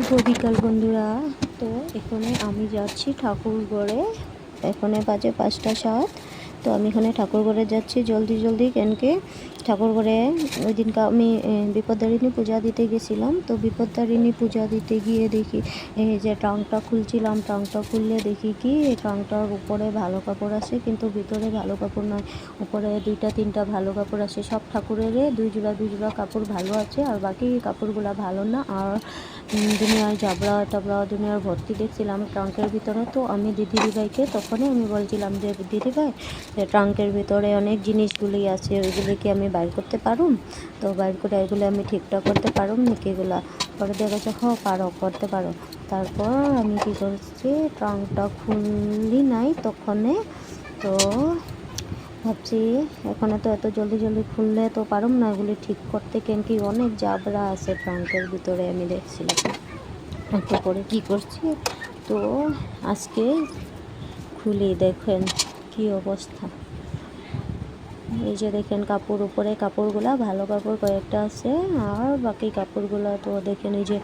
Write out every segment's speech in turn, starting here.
শুভ বিকাল বন্ধুরা। তো এখানে আমি যাচ্ছি ঠাকুরঘরে। এখানে বাজে 5টা 7। তো আমি এখানে ঠাকুরঘরে যাচ্ছি জলদি কেনকে ঠাকুরঘরে ওই দিনকে আমি বিপদতারিণী পূজা দিতে গেছিলাম। তো বিপদতারিণী পূজা দিতে গিয়ে দেখি এই যে ট্রাঙ্কটা খুলছিলাম, ট্রাঙ্কটা খুললে দেখি কি ট্রাঙ্কটার উপরে ভালো কাপড় আছে, কিন্তু ভিতরে ভালো কাপড় নয়। উপরে 2-3টা ভালো কাপড় আছে। সব ঠাকুরের 2 জোড়া কাপড় ভালো আছে, আর বাকি কাপড়গুলো ভালো না। আর দুনিয়ার জাবড়া টাবড়া দুনিয়ার ভর্তি দেখছিলাম ট্রাঙ্কের ভিতরে। তো আমি দিদিভাইকে তখনই আমি বলছিলাম যে দিদিভাই, ট্রাঙ্কের ভিতরে অনেক জিনিসগুলি আছে, ওইগুলি কি আমি বাইর করতে পারুম? তো বাইর করে এগুলো আমি ঠিকঠাক করতে পারুম নাকি? এগুলা পরে দেখা যাচ্ছে করতে পারো। তারপর আমি কি করছি, ট্রাঙ্কটা খুললি নাই তখনে। তো ভাবছি এখানে তো এত জলদি খুললে তো পারুম না এগুলি ঠিক করতে, কেন কি অনেক জাবরা আছে ট্রাঙ্কের ভিতরে আমি দেখছিলাম। একটু পরে কী করছি, তো আজকে খুলি দেখেন কি অবস্থা। এই যে দেখেন কাপড়, উপরে কাপড়গুলা ভালো কাপড় কয়েকটা আছে, আর বাকি কাপড়গুলা তো দেখেন এই যে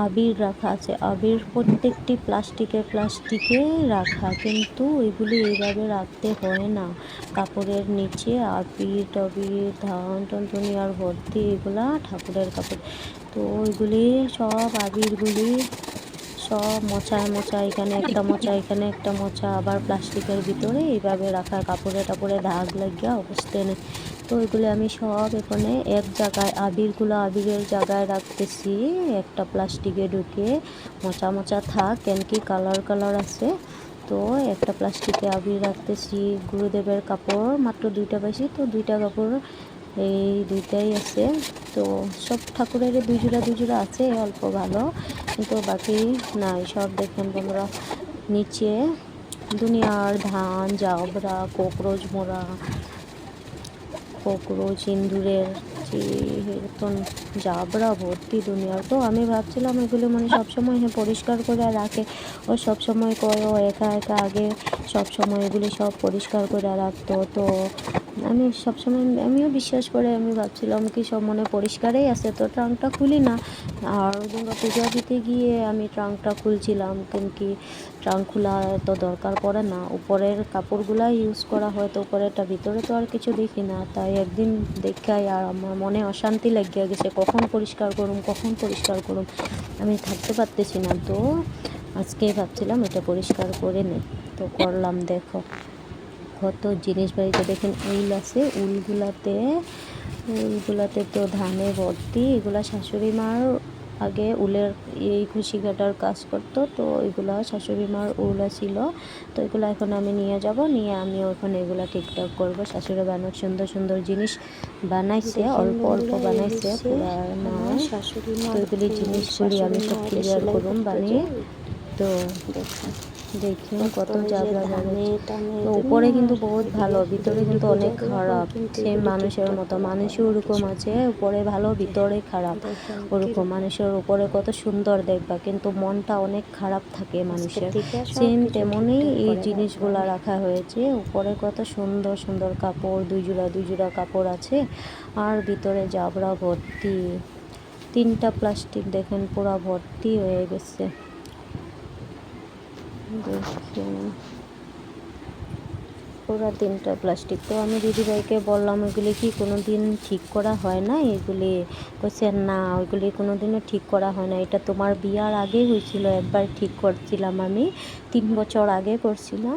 আবির রাখা আছে। আবির প্রত্যেকটি প্লাস্টিকে রাখা, কিন্তু ওইগুলি এইভাবে রাখতে হয় না। কাপড়ের নিচে আবির টাবির ধান টান দুনিয়ার ভর্তি, এগুলা ঠাকুরের কাপড়। তো ওইগুলি সব আবিরগুলি সব মোচা এখানে একটা মোচা, এখানে একটা মোচা, আবার প্লাস্টিকের ভিতরে এইভাবে রাখা, কাপড়ে টাপড়ে দাগ লাগিয়া অবস্থায় নেই। তো ওইগুলো আমি সব এখানে এক জায়গায় আবিরের জায়গায় রাখতেছি, একটা প্লাস্টিকে ঢুকে মোচা থাক, কেন কি কালার আছে। তো একটা প্লাস্টিকে আবির রাখতেছি। গুরুদেবের কাপড় মাত্র 2টা পাইছি, তো 2টা কাপড় এই 2টাই আছে। তো সব ঠাকুরের 2 জোড়া আছে, অল্প ভালো, কিন্তু বাকি নাই। সব দেখেন বন্ধুরা, নিচে দুনিয়ার ধান জাবরা, কোকরোচ ইঁদুরের জাবরা ভর্তি দুনিয়ার। তো আমি ভাবছিলাম এগুলো মানে সবসময় পরিষ্কার করে রাখে, ও সবসময় করে, ও একা আগে সবসময় এগুলি সব পরিষ্কার করে রাখতো। তো আমি সবসময় আমিও বিশ্বাস করে আমি ভাবছিলাম কি সব মনে পরিষ্কারই আছে, তো ট্রাঙ্কটা খুলি না। আর দুর্গা পূজা দিতে গিয়ে আমি ট্রাঙ্কটা খুলছিলাম, কিন্তু ট্রাঙ্ক খোলা তো দরকার পড়ে না, উপরের কাপড়গুলা ইউজ করা হয়, তো উপরেরটা ভিতরে তো আর কিছু দেখি না। তাই একদিন দেখাই আর আমার মনে অশান্তি লাগিয়া গেছে, কখন পরিষ্কার করুম, আমি থাকতে পারতেছি না। তো আজকে ভাবছিলাম এটা পরিষ্কার করে নেই, তো করলাম। দেখো কত জিনিস বাড়িতে দেখেন উল আছে, উলগুলাতে তো ধানে ভর্তি। এগুলা শাশুড়ি মার আগে উলের এই খুশি কাটার কাজ করতো, তো এগুলা শাশুড়ি মার উল ছিল। তো এগুলো এখন আমি নিয়ে যাব, নিয়ে আমি ওখানে এগুলা ঠিকঠাক করবো। শাশুড়ি অনেক সুন্দর জিনিস বানাইছে, অল্প বানাইছে, পুরা নয়। তো এগুলি জিনিসগুলি আমি সব ক্লিয়ার করুম বানিয়ে। তো দেখুন কত জাবরা তো উপরে কিন্তু বহুত ভালো, ভিতরে কিন্তু অনেক খারাপ। সেম মানুষের মতো, মানুষও ওরকম আছে, উপরে ভালো ভিতরে খারাপ। ওরকম মানুষের উপরে কত সুন্দর দেখবা, কিন্তু মনটা অনেক খারাপ থাকে মানুষের। সেম তেমনই এই জিনিসগুলা রাখা হয়েছে। উপরে কত সুন্দর কাপড়, 2 জোড়া কাপড় আছে, আর ভিতরে জাবরা ভর্তি। 3টা প্লাস্টিক দেখেন পুরা ভর্তি হয়ে গেছে। দেখেন পুরা 3টা প্লাস্টিক। তো আমি দিদিভাইকে বললাম এগুলি কি কোনো দিন ঠিক করা হয় না? এগুলি বলছে না, ওইগুলি কোনো দিনও ঠিক করা হয় না, এটা তোমার বিয়ার আগে হয়েছিল, একবার ঠিক করছিলাম আমি, 3 বছর আগে করছিলাম।